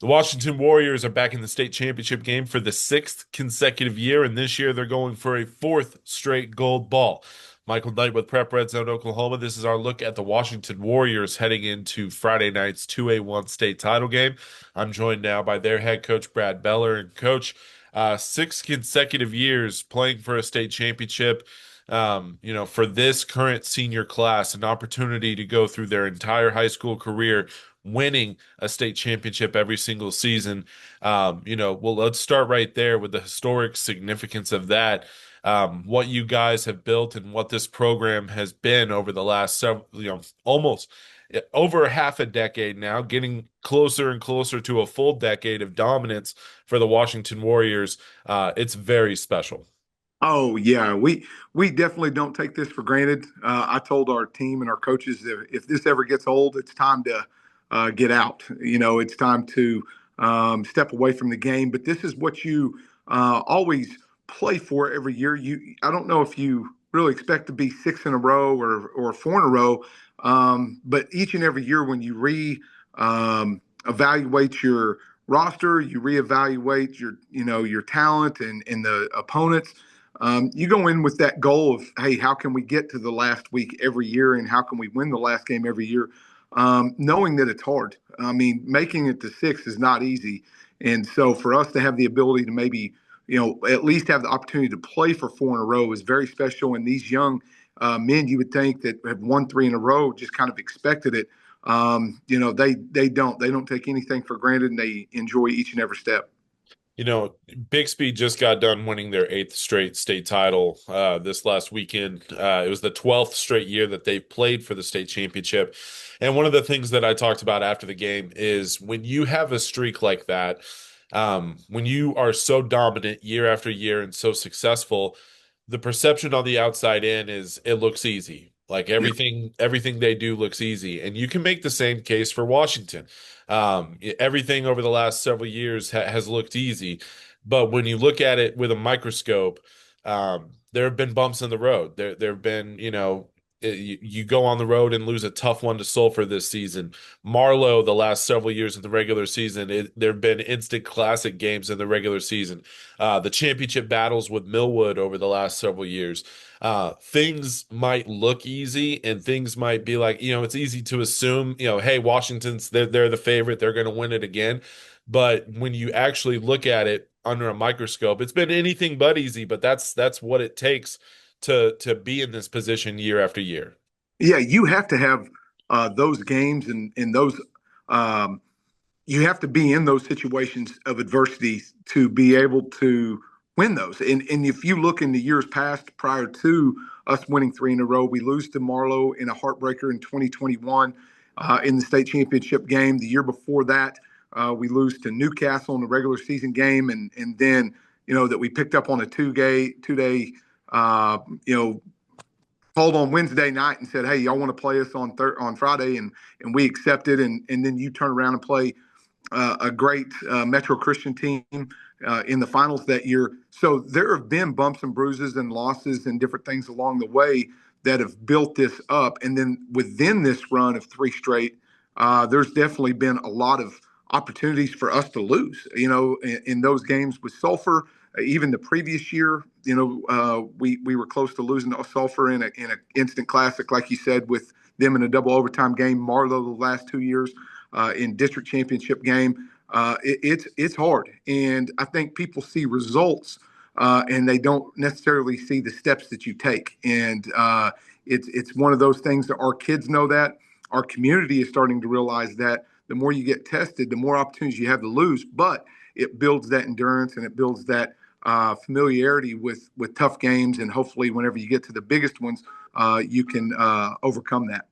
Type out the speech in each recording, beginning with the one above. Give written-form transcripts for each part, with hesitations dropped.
The Washington Warriors are back in the state championship game for the sixth consecutive year, and this year they're going for a fourth straight gold ball. Michael Knight with Prep Red Zone, Oklahoma. This is our look at the Washington Warriors heading into Friday night's 2A1 state title game. I'm joined now by their head coach, Brad Beller. And coach, six consecutive years playing for a state championship. For this current senior class, an opportunity to go through their entire high school career winning a state championship every single season. Well, let's start right there with the historic significance of that. What you guys have built and what this program has been over the last several, almost over half a decade now, getting closer and closer to a full decade of dominance for the Washington Warriors. It's very special. Oh yeah, we definitely don't take this for granted. I told our team and our coaches that if this ever gets old, it's time to get out. It's time to step away from the game. But this is what you always play for every year. I don't know if you really expect to be six in a row or four in a row, but each and every year when you evaluate your roster, you reevaluate your talent and the opponents. You go in with that goal of, hey, how can we get to the last week every year and how can we win the last game every year? Knowing that it's hard. I mean, making it to six is not easy. And so for us to have the ability to maybe, at least have the opportunity to play for four in a row is very special. And these young men, you would think that have won three in a row, just kind of expected it. They don't take anything for granted and they enjoy each and every step. Bixby just got done winning their eighth straight state title this last weekend. It was the 12th straight year that they played for the state championship. And one of the things that I talked about after the game is when you have a streak like that, when you are so dominant year after year and so successful, the perception on the outside in is it looks easy. Like Yeah. everything they do looks easy. And you can make the same case for Washington. Everything over the last several years has looked easy, but when you look at it with a microscope, there have been bumps in the road. There have been, you go on the road and lose a tough one to Sulphur this season. Marlow, the last several years in the regular season, there have been instant classic games in the regular season. The championship battles with Millwood over the last several years. Things might look easy and things might be like, it's easy to assume, hey, Washington's they're the favorite, they're going to win it again. But when you actually look at it under a microscope, it's been anything but easy, but that's what it takes to be in this position year after year. Yeah, you have to have those games and those um, you have to be in those situations of adversity to be able to win those. And if you look in the years past prior to us winning three in a row, we lose to Marlow in a heartbreaker in 2021 in the state championship game. The year before that, we lose to Newcastle in the regular season game, and then that we picked up on a two day uh, you know called on Wednesday night and said, "Hey, y'all want to play us on Friday?" And we accepted, and then you turn around and play a great Metro Christian team in the finals that year. So there have been bumps and bruises and losses and different things along the way that have built this up. And then within this run of three straight, there's definitely been a lot of opportunities for us to lose. In those games with Sulphur, even the previous year, we were close to losing to Sulphur in an instant classic, like you said, with them in a double overtime game. Marlow the last 2 years in district championship game. It's hard, and I think people see results and they don't necessarily see the steps that you take. And it's one of those things that our kids know that our community is starting to realize that the more you get tested, the more opportunities you have to lose. But it builds that endurance and it builds that familiarity with tough games, and hopefully, whenever you get to the biggest ones, you can overcome that.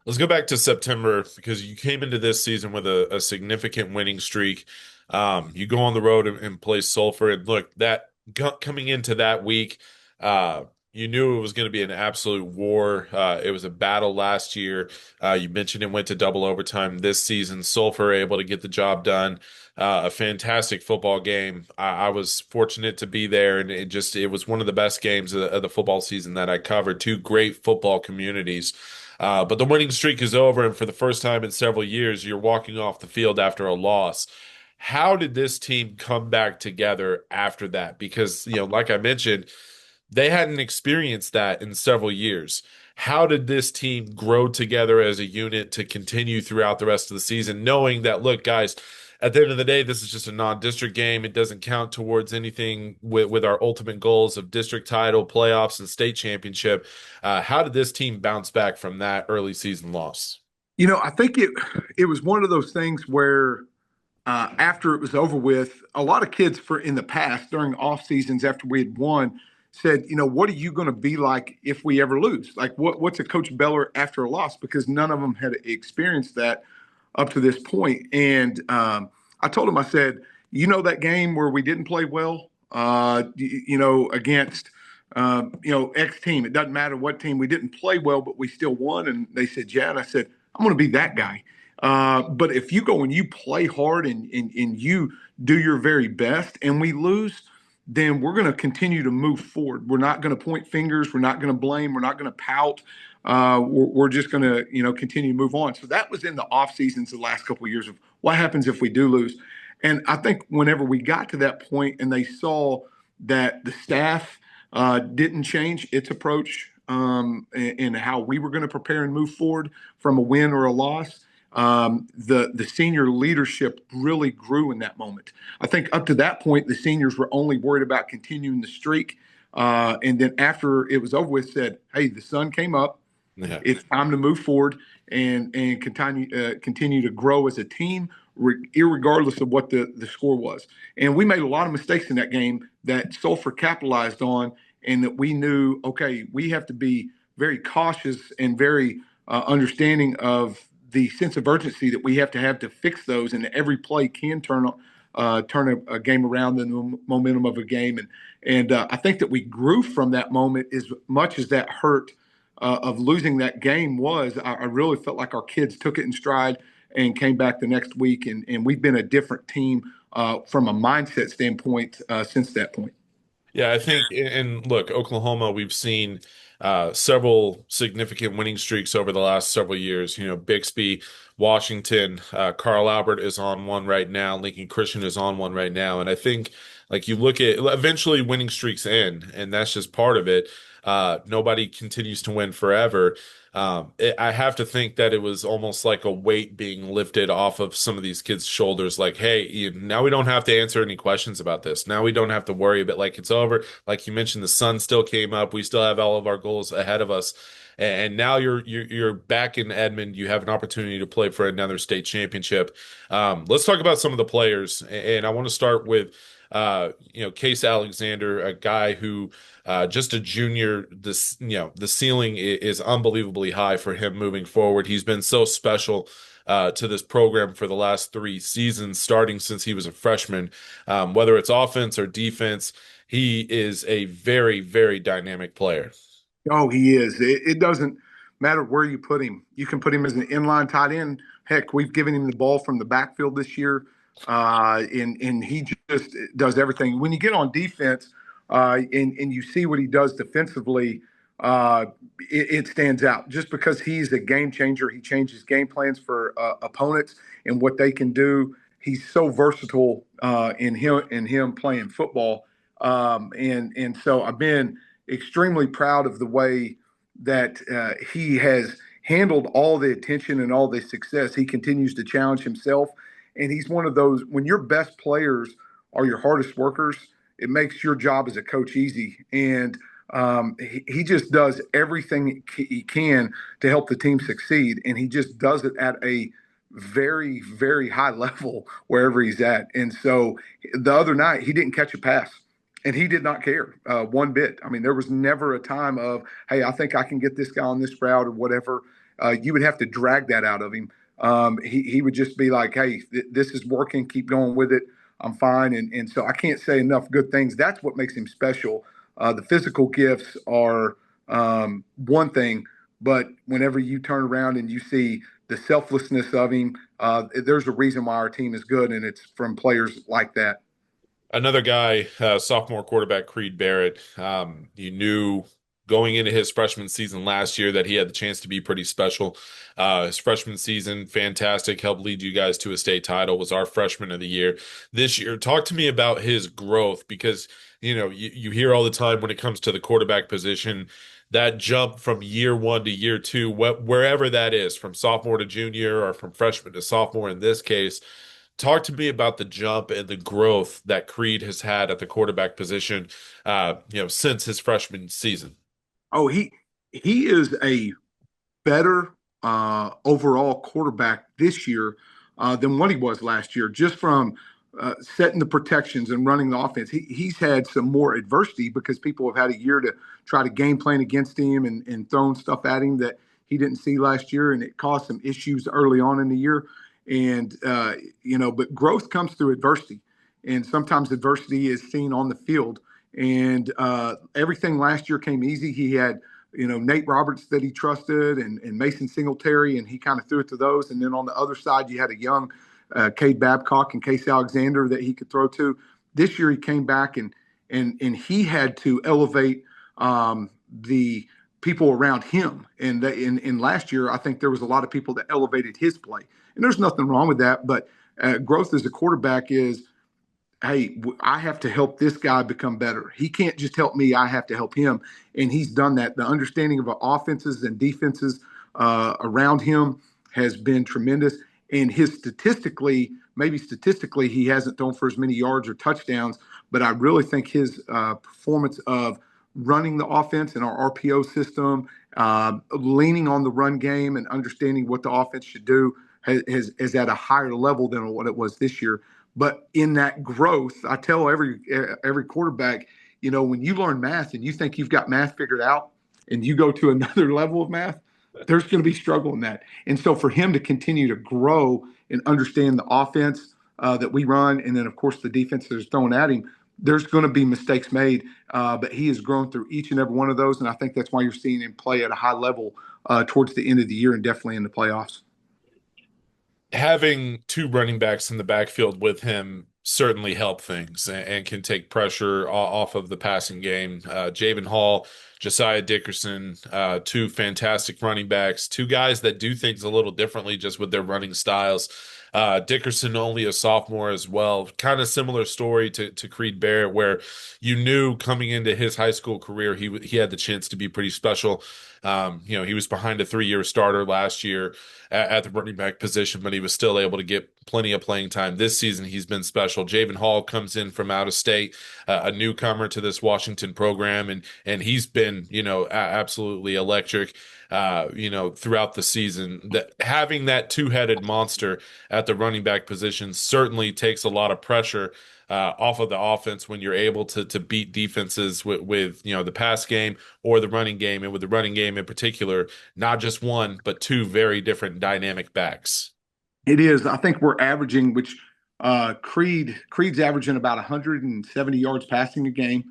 Let's go back to September because you came into this season with a significant winning streak. You go on the road and play Sulphur, and look, coming into that week, you knew it was going to be an absolute war. It was a battle last year. You mentioned it went to double overtime this season. Sulphur able to get the job done. A fantastic football game. I was fortunate to be there, and it was one of the best games of the football season that I covered. Two great football communities. But the winning streak is over, and for the first time in several years, you're walking off the field after a loss. How did this team come back together after that? Because, like I mentioned, they hadn't experienced that in several years. How did this team grow together as a unit to continue throughout the rest of the season, knowing that, look, guys, at the end of the day, this is just a non-district game. It doesn't count towards anything with our ultimate goals of district title, playoffs, and state championship. How did this team bounce back from that early season loss? I think it was one of those things where after it was over with, a lot of kids for in the past during off seasons after we had won said, what are you going to be like if we ever lose? Like what's a Coach Beller after a loss? Because none of them had experienced that up to this point. And I told him, I said, that game where we didn't play well, against X team. It doesn't matter what team we didn't play well, but we still won. And they said, yeah. And I said, I'm going to be that guy. But if you go and you play hard and you do your very best and we lose, then we're going to continue to move forward. We're not going to point fingers. We're not going to blame. We're not going to pout. We're just going to, continue to move on. So that was in the off seasons the last couple of years of what happens if we do lose. And I think whenever we got to that point and they saw that the staff didn't change its approach and how we were going to prepare and move forward from a win or a loss, the senior leadership really grew in that moment. I think up to that point, the seniors were only worried about continuing the streak. And then after it was over with, said, "Hey, the sun came up. Yeah. It's time to move forward and continue to grow as a team, irregardless of what the score was." And we made a lot of mistakes in that game that Sulphur capitalized on, and that we knew, okay, we have to be very cautious and very understanding of the sense of urgency that we have to fix those, and every play can turn a game around in the momentum of a game. And I think that we grew from that moment as much as that hurt of losing that game was. I really felt like our kids took it in stride and came back the next week, and we've been a different team from a mindset standpoint since that point. Yeah, I think, and look, Oklahoma, we've seen several significant winning streaks over the last several years. Bixby, Washington, Carl Albert is on one right now. Lincoln Christian is on one right now. And I think, like, you look at eventually winning streaks end, and that's just part of it. Nobody continues to win forever. I have to think that it was almost like a weight being lifted off of some of these kids' shoulders. Like, hey, now we don't have to answer any questions about this. Now we don't have to worry about, like, it's over. Like you mentioned, the sun still came up. We still have all of our goals ahead of us. And now you're back in Edmond. You have an opportunity to play for another state championship. Let's talk about some of the players, and I want to start with Case Alexander, a guy who just a junior. The ceiling is unbelievably high for him moving forward. He's been so special to this program for the last 3 seasons, starting since he was a freshman. Whether it's offense or defense, he is a very, very dynamic player. Oh, he is. It doesn't matter where you put him. You can put him as an inline tight end. Heck, we've given him the ball from the backfield this year, and he just does everything. When you get on defense, and you see what he does defensively, it stands out. Just because he's a game changer, he changes game plans for opponents and what they can do. He's so versatile in him playing football, and so I've been extremely proud of the way that he has handled all the attention and all the success. He continues to challenge himself. And he's one of those, when your best players are your hardest workers, it makes your job as a coach easy. And he just does everything he can to help the team succeed. And he just does it at a very, very high level wherever he's at. And so the other night, he didn't catch a pass. And he did not care one bit. I mean, there was never a time of, hey, I think I can get this guy on this route or whatever. You would have to drag that out of him. He would just be like, hey, this is working. Keep going with it. I'm fine. And so I can't say enough good things. That's what makes him special. The physical gifts are one thing, but whenever you turn around and you see the selflessness of him, there's a reason why our team is good, and it's from players like that. Another guy, sophomore quarterback Creed Barrett. You knew going into his freshman season last year that he had the chance to be pretty special. His freshman season, fantastic, helped lead you guys to a state title, was our freshman of the year this year. Talk to me about his growth because, you hear all the time when it comes to the quarterback position, that jump from year one to year two, wherever that is, from sophomore to junior or from freshman to sophomore in this case. Talk to me about the jump and the growth that Creed has had at the quarterback position, since his freshman season. Oh, he is a better overall quarterback this year than what he was last year, just from setting the protections and running the offense. He's had some more adversity because people have had a year to try to game plan against him and throwing stuff at him that he didn't see last year, and it caused some issues early on in the year. And but growth comes through adversity, and sometimes adversity is seen on the field. And everything last year came easy. He had Nate Roberts that he trusted and Mason Singletary, and he kind of threw it to those. And then on the other side, you had a young Cade Babcock and Casey Alexander that he could throw to. This year, he came back and he had to elevate the people around him. And in last year, I think there was a lot of people that elevated his play. And there's nothing wrong with that. But growth as a quarterback is, hey, I have to help this guy become better. He can't just help me. I have to help him. And he's done that. The understanding of offenses and defenses around him has been tremendous. And maybe statistically, he hasn't thrown for as many yards or touchdowns. But I really think his performance of running the offense in our RPO system, leaning on the run game and understanding what the offense should do is at a higher level than what it was this year. But in that growth, I tell every quarterback, when you learn math and you think you've got math figured out and you go to another level of math, there's going to be struggle in that. And so for him to continue to grow and understand the offense that we run, and then, of course, the defense that is thrown at him, there's going to be mistakes made. But he has grown through each and every one of those. And I think that's why you're seeing him play at a high level towards the end of the year and definitely in the playoffs. Having two running backs in the backfield with him certainly help things and can take pressure off of the passing game. Javen Hall, Josiah Dickerson, two fantastic running backs, two guys that do things a little differently just with their running styles. Dickerson only a sophomore as well. Kind of similar story to Creed Barrett, where you knew coming into his high school career he had the chance to be pretty special. He was behind a 3-year starter last year at the running back position, but he was still able to get plenty of playing time. This season, he's been special. Javen Hall comes in from out of state, a newcomer to this Washington program, and he's been, absolutely electric, throughout the season. That having that two-headed monster at the running back position certainly takes a lot of pressure off of the offense when you're able to beat defenses with the pass game or the running game, and with the running game in particular, not just one but two very different dynamic backs. It is. I think we're averaging, which Creed's averaging about 170 yards passing a game.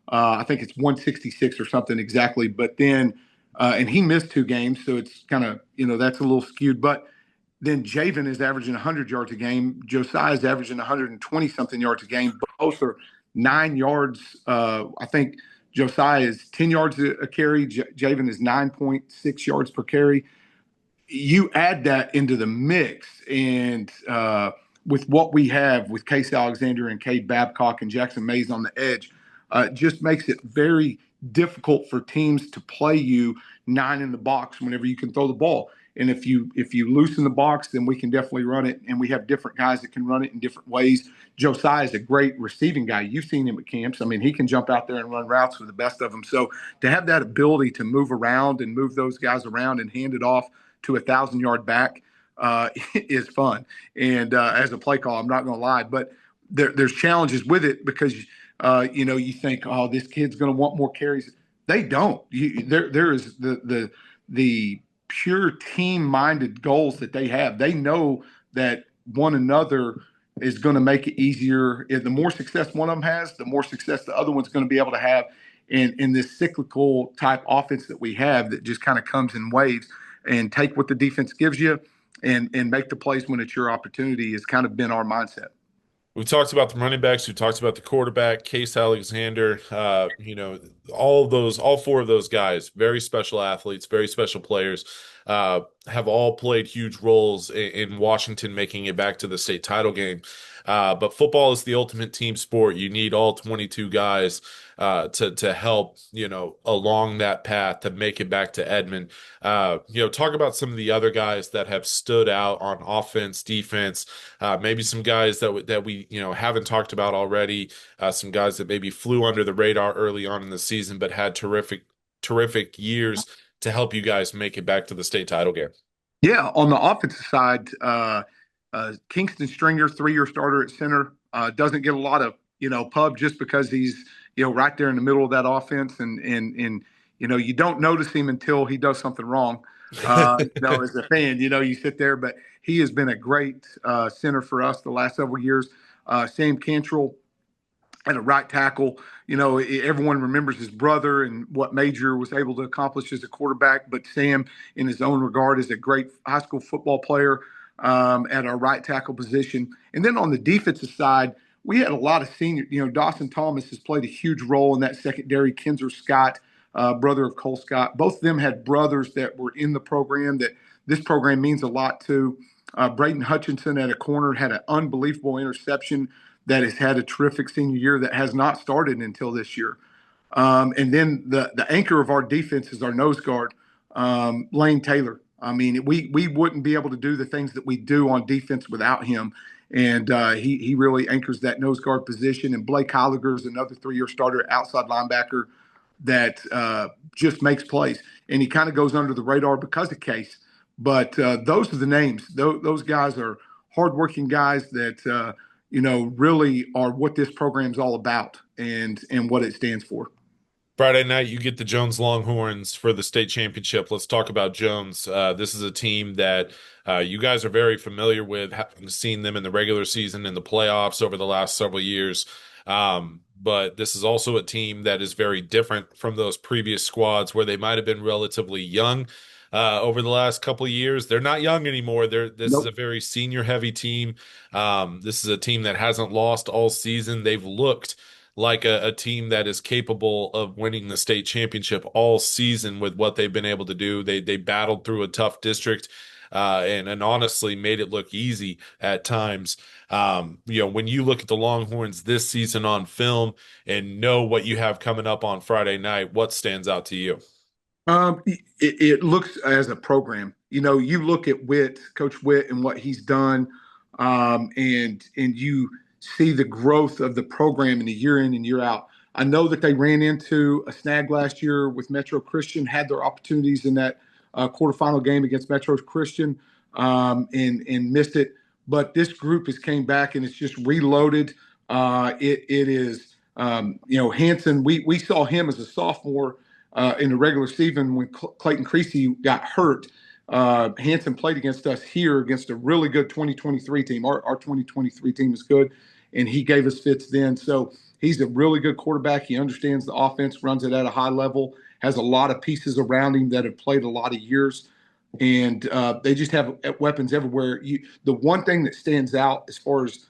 I think it's 166 or something exactly. But then, and he missed 2 games, so it's kind of that's a little skewed. But then Javen is averaging 100 yards a game. Josiah is averaging 120 something yards a game. Both are 9 yards. I think Josiah is 10 yards a carry. Javen is 9.6 yards per carry. You add that into the mix, and with what we have with Case Alexander and Cade Babcock and Jackson Mays on the edge, just makes it very difficult for teams to play you 9 in the box whenever you can throw the ball. And if you loosen the box, then we can definitely run it, and we have different guys that can run it in different ways. Josiah is a great receiving guy. You've seen him at camps. I mean, he can jump out there and run routes with the best of them. So to have that ability to move around and move those guys around and hand it off to 1,000-yard back is fun. And as a play call, I'm not going to lie, but there's challenges with it because you think, oh, this kid's going to want more carries. They don't. There is the pure team-minded goals that they have. They know that one another is going to make it easier. The more success one of them has, the more success the other one's going to be able to have. In this cyclical type offense that we have that just kind of comes in waves, and take what the defense gives you and make the plays when it's your opportunity has kind of been our mindset. We've talked about the running backs. We've talked about the quarterback, Case Alexander. All of those, all four of those guys, very special athletes, very special players, have all played huge roles in Washington making it back to the state title game. But football is the ultimate team sport. You need all 22 guys to help, along that path to make it back to Edmond. Talk about some of the other guys that have stood out on offense, defense, maybe some guys that we haven't talked about already. Some guys that maybe flew under the radar early on in the season, but had terrific years to help you guys make it back to the state title game. Yeah, on the offensive side, Kingston Stringer, 3-year starter at center, doesn't get a lot of pub just because he's right there in the middle of that offense, and you don't notice him until he does something wrong. As a fan, you sit there, but he has been a great center for us the last several years. Sam Cantrell at a right tackle. Everyone remembers his brother and what Major was able to accomplish as a quarterback, but Sam, in his own regard, is a great high school football player at our right tackle position. And then on the defensive side, we had a lot of senior. Dawson Thomas has played a huge role in that secondary. Kinzer Scott, brother of Cole Scott, both of them had brothers that were in the program that this program means a lot to. Braden Hutchinson at a corner had an unbelievable interception that has had a terrific senior year that has not started until this year. And then the anchor of our defense is our nose guard, Lane Taylor. I mean, we wouldn't be able to do the things that we do on defense without him. And he really anchors that nose guard position. And Blake Holliger is another 3-year starter, outside linebacker that just makes plays. And he kind of goes under the radar because of Case. But those are the names. Those guys are hardworking guys that really are what this program's all about and what it stands for. Friday night, you get the Jones Longhorns for the state championship. Let's talk about Jones. This is a team that you guys are very familiar with, having seen them in the regular season and the playoffs over the last several years. But this is also a team that is very different from those previous squads where they might have been relatively young over the last couple of years. They're not young anymore. This is a Nope. very senior heavy team. This is a team that hasn't lost all season. They've looked like a team that is capable of winning the state championship all season with what they've been able to do. They battled through a tough district and honestly made it look easy at times. When you look at the Longhorns this season on film and know what you have coming up on Friday night, what stands out to you? It looks as a program. You look at Coach Witt, and what he's done, and you see the growth of the program in the year in and year out. I know that they ran into a snag last year with Metro Christian, had their opportunities in that quarterfinal game against Metro Christian, and missed it. But this group has came back and it's just reloaded. It is, Hanson. We saw him as a sophomore in the regular season when Clayton Creasy got hurt. Hanson played against us here against a really good 2023 team. Our 2023 team is good, and he gave us fits then. So he's a really good quarterback. He understands the offense, runs it at a high level, has a lot of pieces around him that have played a lot of years, and they just have weapons everywhere. The one thing that stands out as far as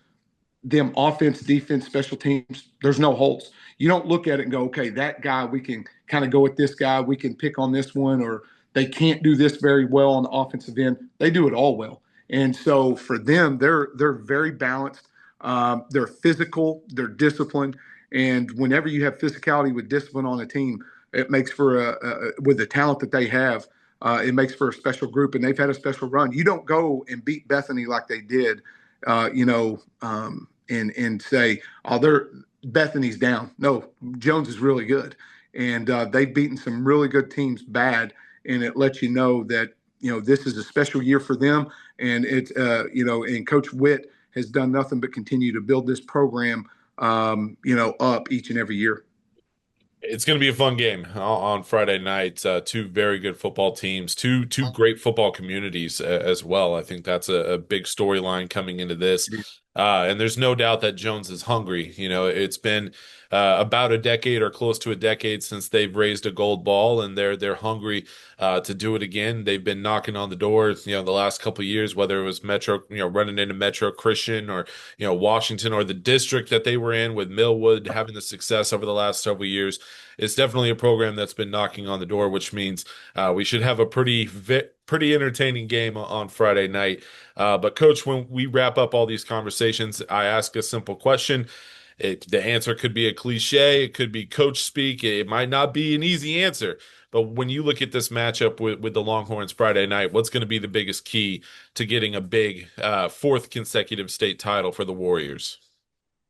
them offense, defense, special teams, there's no holes. You don't look at it and go, okay, that guy, we can kind of go with this guy. We can pick on this one, or they can't do this very well on the offensive end. They do it all well. And so for them, they're very balanced. They're physical, they're disciplined. And whenever you have physicality with discipline on a team, it makes for with the talent that they have, it makes for a special group. And they've had a special run. You don't go and beat Bethany like they did, and say, oh, Bethany's down. No, Jones is really good, and they've beaten some really good teams bad, and it lets you know that this is a special year for them, and it's and Coach Witt has done nothing but continue to build this program, up each and every year. It's going to be a fun game on Friday night. Two very good football teams, two great football communities as well. I think that's a big storyline coming into this. And there's no doubt that Jones is hungry. It's been about a decade or close to a decade since they've raised a gold ball, and they're hungry to do it again. They've been knocking on the doors, the last couple of years, whether it was Metro, running into Metro Christian or Washington or the district that they were in with Millwood having the success over the last several years. It's definitely a program that's been knocking on the door, which means we should have a pretty entertaining game on Friday night. But coach, when we wrap up all these conversations, I ask a simple question. The answer could be a cliche, it could be coach speak, it might not be an easy answer. But when you look at this matchup with the Longhorns Friday night, what's going to be the biggest key to getting a big fourth consecutive state title for the Warriors?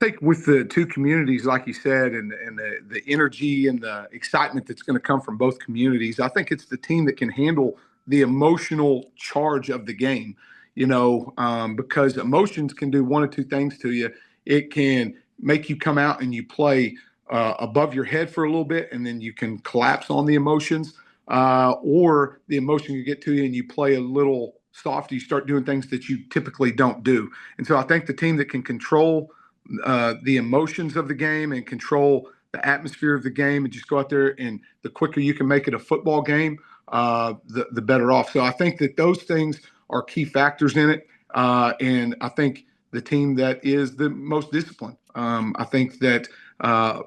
I think with the two communities, like you said, and the energy and the excitement that's going to come from both communities, I think it's the team that can handle the emotional charge of the game. Because emotions can do one of two things to you. It can make you come out and you play above your head for a little bit, and then you can collapse on the emotions, or the emotion can get to you and you play a little soft. You start doing things that you typically don't do. And so I think the team that can control the emotions of the game and control the atmosphere of the game and just go out there, and the quicker you can make it a football game, the better off. So I think that those things are key factors in it. And I think the team that is the most disciplined. I think that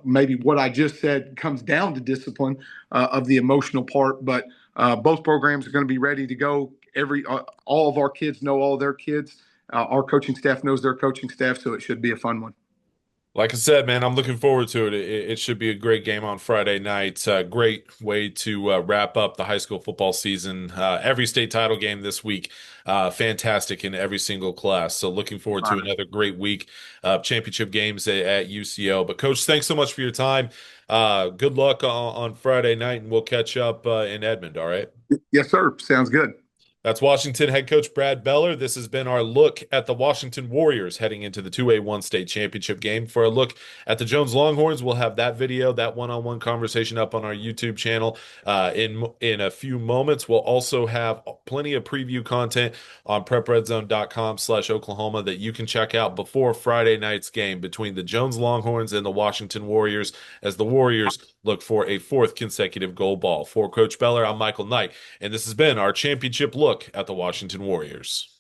maybe what I just said comes down to discipline of the emotional part, but both programs are going to be ready to go. All of our kids know all of their kids. Our coaching staff knows their coaching staff, so it should be a fun one. Like I said, man, I'm looking forward to it. It should be a great game on Friday night. Great way to wrap up the high school football season. Every state title game this week, fantastic in every single class. So looking forward to another great week of championship games at UCO. But Coach, thanks so much for your time. Good luck on Friday night, and we'll catch up in Edmond. All right. Yes, sir. Sounds good. That's Washington head coach Brad Beller. This has been our look at the Washington Warriors heading into the 2A1 state championship game. For a look at the Jones Longhorns, we'll have that video, that one-on-one conversation up on our YouTube channel in a few moments. We'll also have plenty of preview content on prepredzone.com/Oklahoma that you can check out before Friday night's game between the Jones Longhorns and the Washington Warriors as the Warriors look for a fourth consecutive gold ball. For Coach Beller, I'm Michael Knight, and this has been our championship look at the Washington Warriors.